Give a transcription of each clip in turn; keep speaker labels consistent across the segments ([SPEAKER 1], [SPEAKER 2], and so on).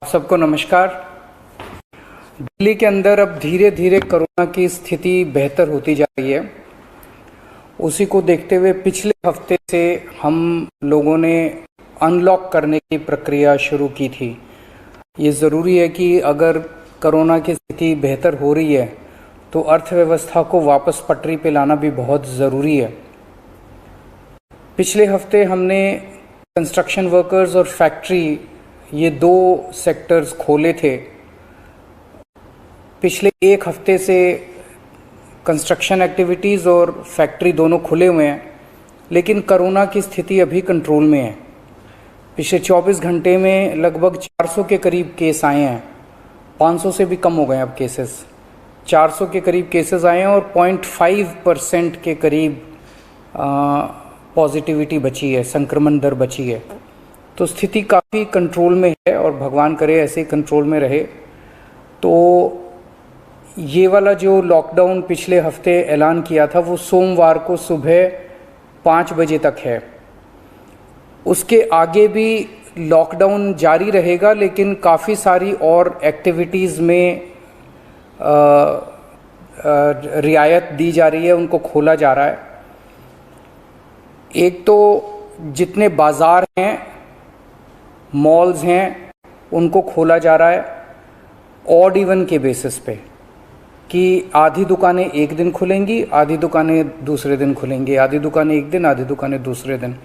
[SPEAKER 1] सबको नमस्कार। दिल्ली के अंदर अब धीरे धीरे कोरोना की स्थिति बेहतर होती जा रही है। उसी को देखते हुए पिछले हफ्ते से हम लोगों ने अनलॉक करने की प्रक्रिया शुरू की थी। ये ज़रूरी है कि अगर कोरोना की स्थिति बेहतर हो रही है तो अर्थव्यवस्था को वापस पटरी पे लाना भी बहुत ज़रूरी है। पिछले हफ्ते हमने कंस्ट्रक्शन वर्कर्स और फैक्ट्री, ये दो सेक्टर्स खोले थे। पिछले एक हफ्ते से कंस्ट्रक्शन एक्टिविटीज़ और फैक्ट्री दोनों खुले हुए हैं, लेकिन कोरोना की स्थिति अभी कंट्रोल में है। पिछले 24 घंटे में लगभग 400 के करीब केस आए हैं। 500 से भी कम हो गए अब केसेस। 400 के करीब केसेस आए हैं और 0.5% के करीब पॉजिटिविटी बची है, संक्रमण दर बची है। तो स्थिति काफ़ी कंट्रोल में है और भगवान करे ऐसे ही कंट्रोल में रहे। तो ये वाला जो लॉकडाउन पिछले हफ्ते ऐलान किया था वो सोमवार को सुबह 5 बजे तक है। उसके आगे भी लॉकडाउन जारी रहेगा, लेकिन काफ़ी सारी और एक्टिविटीज़ में रियायत दी जा रही है, उनको खोला जा रहा है। एक तो जितने बाज़ार हैं, मॉल्स हैं, उनको खोला जा रहा है ऑड इवन के बेसिस पे, कि आधी दुकानें एक दिन खुलेंगी, आधी दुकानें दूसरे दिन खुलेंगी, आधी दुकानें एक दिन, आधी दुकानें दूसरे दिन।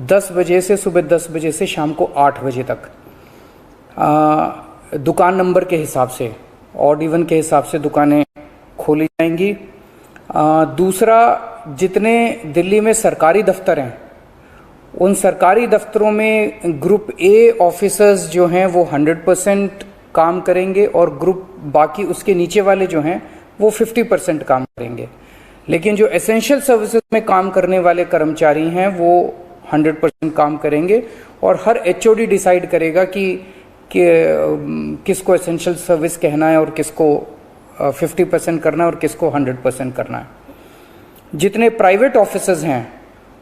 [SPEAKER 1] 10 बजे से सुबह 10 बजे से शाम को 8 बजे तक दुकान नंबर के हिसाब से, ऑड इवन के हिसाब से दुकानें खोली जाएंगी। दूसरा, जितने दिल्ली में सरकारी दफ्तर हैं, उन सरकारी दफ्तरों में ग्रुप ए ऑफिसर्स जो हैं वो 100% काम करेंगे और ग्रुप बाकी उसके नीचे वाले जो हैं वो 50% काम करेंगे। लेकिन जो एसेंशियल सर्विसेज में काम करने वाले कर्मचारी हैं वो 100% काम करेंगे और हर एचओडी डिसाइड करेगा कि किसको एसेंशियल सर्विस कहना है और किसको 50% करना है और किसको 100% करना है। जितने प्राइवेट ऑफिसेज हैं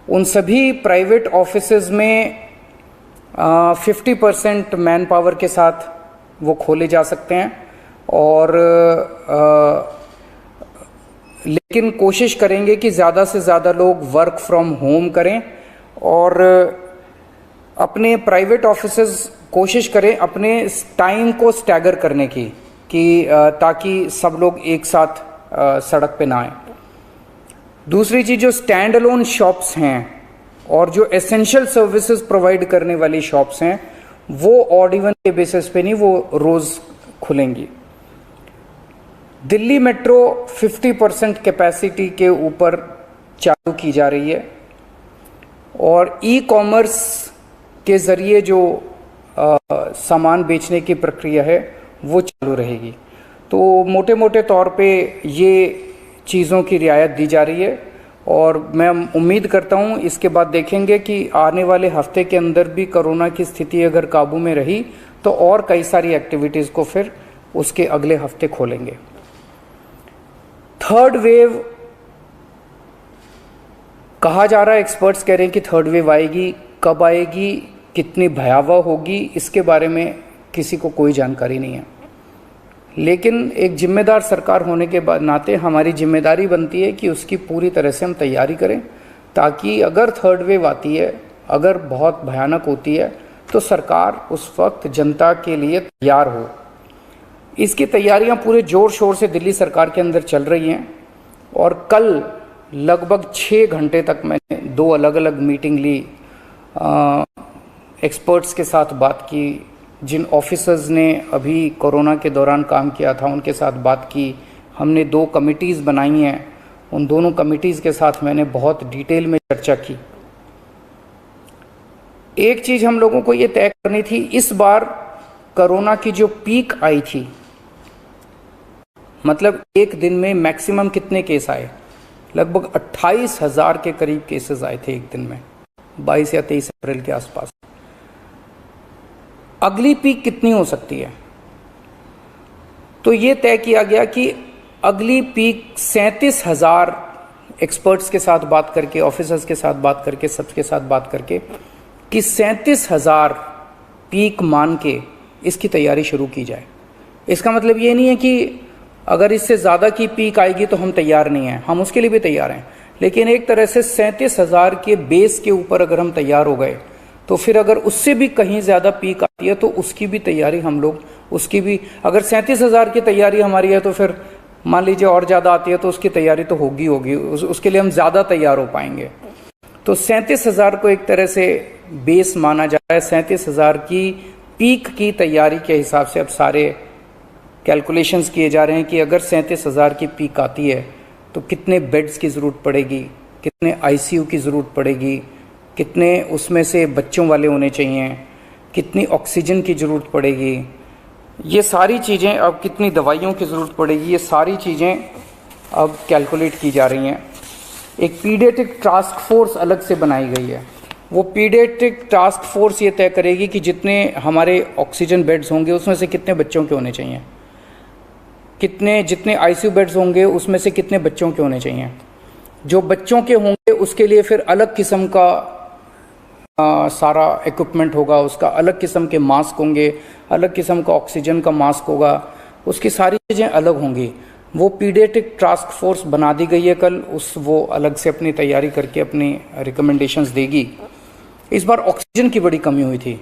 [SPEAKER 1] उन सभी प्राइवेट ऑफिसेज में 50% मैन पावर के साथ वो खोले जा सकते हैं और लेकिन कोशिश करेंगे कि ज़्यादा से ज़्यादा लोग वर्क फ्रॉम होम करें और अपने प्राइवेट ऑफिसेज कोशिश करें अपने टाइम को स्टैगर करने की, कि ताकि सब लोग एक साथ सड़क पे ना आए। दूसरी चीज़, जो स्टैंड अलोन शॉप्स हैं और जो एसेंशियल सर्विसेज प्रोवाइड करने वाली शॉप्स हैं वो ऑड इवन के बेसिस पे नहीं, वो रोज़ खुलेंगी। दिल्ली मेट्रो 50% कैपेसिटी के ऊपर चालू की जा रही है और ई कॉमर्स के ज़रिए जो सामान बेचने की प्रक्रिया है वो चालू रहेगी। तो मोटे मोटे तौर पे ये चीज़ों की रियायत दी जा रही है और मैं उम्मीद करता हूँ इसके बाद देखेंगे कि आने वाले हफ्ते के अंदर भी कोरोना की स्थिति अगर काबू में रही तो और कई सारी एक्टिविटीज़ को फिर उसके अगले हफ्ते खोलेंगे। थर्ड वेव कहा जा रहा है, एक्सपर्ट्स कह रहे हैं कि थर्ड वेव आएगी। कब आएगी, कितनी भयावह होगी, इसके बारे में किसी को कोई जानकारी नहीं है। लेकिन एक जिम्मेदार सरकार होने के बाद नाते हमारी जिम्मेदारी बनती है कि उसकी पूरी तरह से हम तैयारी करें, ताकि अगर थर्ड वेव आती है, अगर बहुत भयानक होती है, तो सरकार उस वक्त जनता के लिए तैयार हो। इसकी तैयारियां पूरे ज़ोर शोर से दिल्ली सरकार के अंदर चल रही हैं और कल लगभग 6 घंटे तक मैंने 2 अलग अलग मीटिंग ली, एक्सपर्ट्स के साथ बात की, जिन ऑफिसर्स ने अभी कोरोना के दौरान काम किया था उनके साथ बात की। हमने 2 कमिटीज़ बनाई हैं, उन दोनों कमिटीज़ के साथ मैंने बहुत डिटेल में चर्चा की। एक चीज़ हम लोगों को ये तय करनी थी, इस बार कोरोना की जो पीक आई थी, मतलब एक दिन में मैक्सिमम कितने केस आए, लगभग 28,000 के करीब केसेस आए थे एक दिन में, 22 या 23 अप्रैल के आसपास। अगली पीक कितनी हो सकती है, तो ये तय किया गया कि अगली पीक 37,000, एक्सपर्ट्स के साथ बात करके, ऑफिसर्स के साथ बात करके, सबके साथ बात करके, कि 37,000 पीक मान के इसकी तैयारी शुरू की जाए। इसका मतलब ये नहीं है कि अगर इससे ज़्यादा की पीक आएगी तो हम तैयार नहीं हैं, हम उसके लिए भी तैयार हैं, लेकिन एक तरह से 37,000 के बेस के ऊपर अगर हम तैयार हो गए तो फिर अगर उससे भी कहीं ज़्यादा पीक आती है तो उसकी भी तैयारी हम लोग, उसकी भी, अगर 37,000 की तैयारी हमारी है तो फिर मान लीजिए और ज़्यादा आती है तो उसकी तैयारी तो होगी, उसके लिए हम ज़्यादा तैयार हो पाएंगे। तो 37,000 को एक तरह से बेस माना जा रहा है। 37,000 की पीक की तैयारी के हिसाब से अब सारे कैलकुलेशंस किए जा रहे हैं कि अगर 37,000 की पीक आती है तो कितने बेड्स की ज़रूरत पड़ेगी, कितने आईसीयू की ज़रूरत पड़ेगी, कितने उसमें से बच्चों वाले होने चाहिए, कितनी ऑक्सीजन की ज़रूरत पड़ेगी, ये सारी चीज़ें, अब कितनी दवाइयों की ज़रूरत पड़ेगी, ये सारी चीज़ें अब कैलकुलेट की जा रही हैं। एक पीडियाट्रिक टास्क फोर्स अलग से बनाई गई है। वो पीडियाट्रिक टास्क फोर्स ये तय करेगी कि जितने हमारे ऑक्सीजन बेड्स होंगे उसमें से कितने बच्चों के होने चाहिए, जितने आईसीयू बेड्स होंगे उसमें से कितने बच्चों के होने चाहिए। जो बच्चों के होंगे उसके लिए फिर अलग किस्म का सारा इक्विपमेंट होगा, उसका अलग किस्म के मास्क होंगे, अलग किस्म का ऑक्सीजन का मास्क होगा, उसकी सारी चीज़ें अलग होंगी। वो पीडियाट्रिक टास्क फोर्स बना दी गई है कल, वो अलग से अपनी तैयारी करके अपनी रिकमेंडेशंस देगी। इस बार ऑक्सीजन की बड़ी कमी हुई थी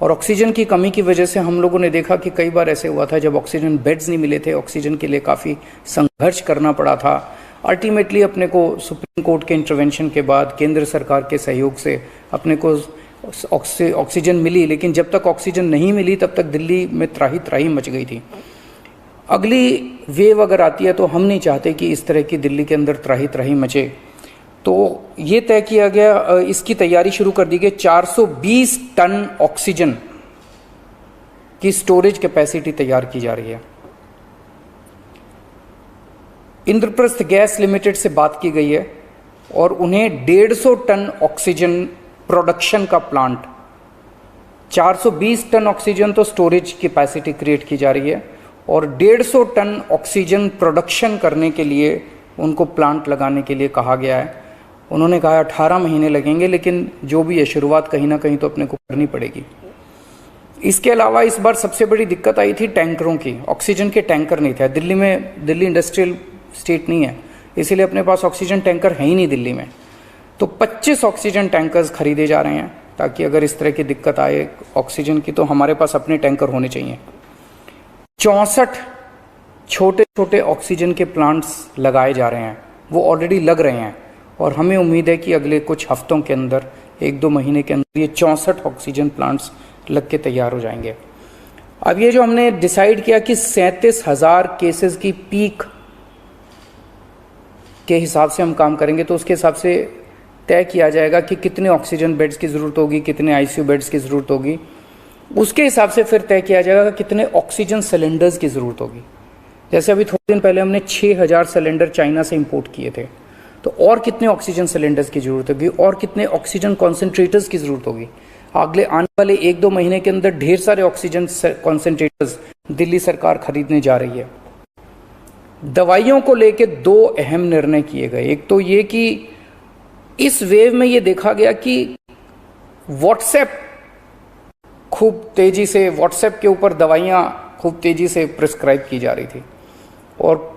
[SPEAKER 1] और ऑक्सीजन की कमी की वजह से हम लोगों ने देखा कि कई बार ऐसे हुआ था जब ऑक्सीजन बेड्स नहीं मिले थे, ऑक्सीजन के लिए काफ़ी संघर्ष करना पड़ा था। अल्टीमेटली अपने को सुप्रीम कोर्ट के इंटरवेंशन के बाद केंद्र सरकार के सहयोग से अपने को ऑक्सीजन मिली, लेकिन जब तक ऑक्सीजन नहीं मिली तब तक दिल्ली में त्राही त्राही मच गई थी। अगली वेव अगर आती है तो हम नहीं चाहते कि इस तरह की दिल्ली के अंदर त्राही त्राही मचे, तो ये तय किया गया, इसकी तैयारी शुरू कर दी गई। 420 टन ऑक्सीजन की स्टोरेज कैपेसिटी तैयार की जा रही है। इंद्रप्रस्थ गैस लिमिटेड से बात की गई है और उन्हें 150 टन ऑक्सीजन प्रोडक्शन का प्लांट, 420 टन ऑक्सीजन तो स्टोरेज कैपेसिटी क्रिएट की जा रही है और 150 टन ऑक्सीजन प्रोडक्शन करने के लिए उनको प्लांट लगाने के लिए कहा गया है। उन्होंने कहा 18 महीने लगेंगे, लेकिन जो भी है शुरुआत कहीं ना कहीं तो अपने को करनी पड़ेगी। इसके अलावा इस बार सबसे बड़ी दिक्कत आई थी टैंकरों की। ऑक्सीजन के टैंकर नहीं थे दिल्ली में, दिल्ली इंडस्ट्रियल स्टेट नहीं है, इसीलिए अपने पास ऑक्सीजन टैंकर है ही नहीं दिल्ली में। तो 25 ऑक्सीजन टैंकर्स खरीदे जा रहे हैं ताकि अगर इस तरह की दिक्कत आए ऑक्सीजन की तो हमारे पास अपने टैंकर होने चाहिए। 64 छोटे छोटे ऑक्सीजन के प्लांट्स लगाए जा रहे हैं, वो ऑलरेडी लग रहे हैं और हमें उम्मीद है कि अगले कुछ हफ्तों के अंदर, 1-2 महीने के अंदर ये 64 ऑक्सीजन प्लांट्स लग के तैयार हो जाएंगे। अब ये जो हमने डिसाइड किया कि 37,000 केसेस की पीक के हिसाब से हम काम करेंगे, तो उसके हिसाब से तय किया जाएगा कि कितने ऑक्सीजन बेड्स की ज़रूरत होगी, कितने आईसीयू बेड्स की ज़रूरत होगी। उसके हिसाब से फिर तय किया जाएगा कि कितने ऑक्सीजन सिलेंडर्स की ज़रूरत होगी। जैसे अभी थोड़े दिन पहले हमने 6,000 सिलेंडर चाइना से इंपोर्ट किए थे, तो और कितने ऑक्सीजन सिलेंडर्स की ज़रूरत होगी और कितने ऑक्सीजन कॉन्सेंट्रेटर्स की ज़रूरत होगी। अगले आने वाले 1-2 महीने के अंदर ढेर सारे ऑक्सीजन कॉन्सेंट्रेटर्स दिल्ली सरकार खरीदने जा रही है। दवाइयों को लेके 2 अहम निर्णय किए गए। एक तो ये कि इस वेव में ये देखा गया कि व्हाट्सएप खूब तेजी से, व्हाट्सएप के ऊपर दवाइयाँ खूब तेजी से प्रिस्क्राइब की जा रही थी और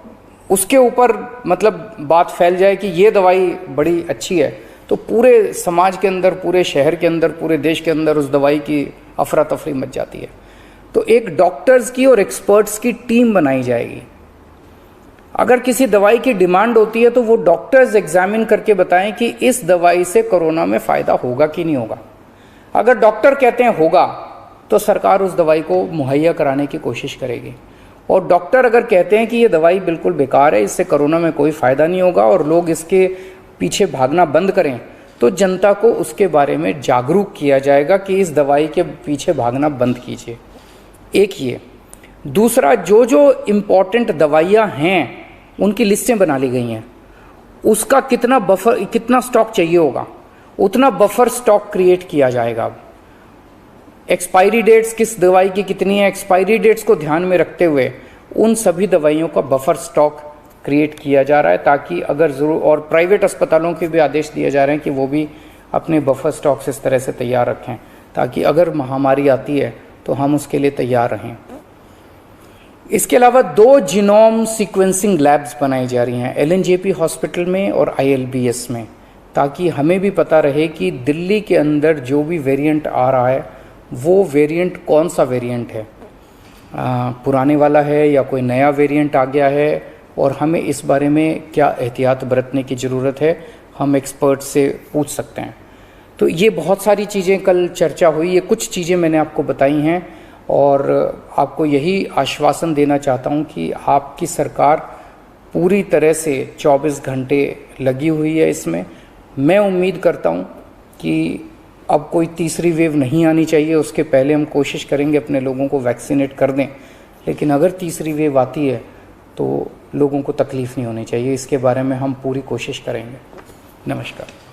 [SPEAKER 1] उसके ऊपर मतलब बात फैल जाए कि ये दवाई बड़ी अच्छी है, तो पूरे समाज के अंदर, पूरे शहर के अंदर, पूरे देश के अंदर उस दवाई की अफरा तफरी मच जाती है। तो एक डॉक्टर्स की और एक्सपर्ट्स की टीम बनाई जाएगी। अगर किसी दवाई की डिमांड होती है तो वो डॉक्टर्स एग्जामिन करके बताएं कि इस दवाई से कोरोना में फ़ायदा होगा कि नहीं होगा। अगर डॉक्टर कहते हैं होगा तो सरकार उस दवाई को मुहैया कराने की कोशिश करेगी, और डॉक्टर अगर कहते हैं कि ये दवाई बिल्कुल बेकार है, इससे कोरोना में कोई फ़ायदा नहीं होगा और लोग इसके पीछे भागना बंद करें, तो जनता को उसके बारे में जागरूक किया जाएगा कि इस दवाई के पीछे भागना बंद कीजिए। एक ये। दूसरा, जो जो इम्पॉर्टेंट दवाइयाँ हैं उनकी लिस्टें बना ली गई हैं, उसका कितना बफर, कितना स्टॉक चाहिए होगा उतना बफर स्टॉक क्रिएट किया जाएगा। अब एक्सपायरी डेट्स किस दवाई की कितनी है, एक्सपायरी डेट्स को ध्यान में रखते हुए उन सभी दवाइयों का बफर स्टॉक क्रिएट किया जा रहा है, ताकि अगर ज़रूर, और प्राइवेट अस्पतालों के भी आदेश दिए जा रहे हैं कि वो भी अपने बफर स्टॉक्स इस तरह से तैयार रखें ताकि अगर महामारी आती है तो हम उसके लिए तैयार रहें। इसके अलावा 2 जीनोम सीक्वेंसिंग लैब्स बनाई जा रही हैं LNJP हॉस्पिटल में और ILBS में, ताकि हमें भी पता रहे कि दिल्ली के अंदर जो भी वेरिएंट आ रहा है वो वेरिएंट कौन सा वेरिएंट है, पुराने वाला है या कोई नया वेरिएंट आ गया है, और हमें इस बारे में क्या एहतियात बरतने की ज़रूरत है, हम एक्सपर्ट से पूछ सकते हैं। तो ये बहुत सारी चीज़ें कल चर्चा हुई, ये कुछ चीज़ें मैंने आपको बताई हैं और आपको यही आश्वासन देना चाहता हूँ कि आपकी सरकार पूरी तरह से 24 घंटे लगी हुई है इसमें। मैं उम्मीद करता हूँ कि अब कोई तीसरी वेव नहीं आनी चाहिए, उसके पहले हम कोशिश करेंगे अपने लोगों को वैक्सीनेट कर दें, लेकिन अगर तीसरी वेव आती है तो लोगों को तकलीफ़ नहीं होनी चाहिए, इसके बारे में हम पूरी कोशिश करेंगे। नमस्कार।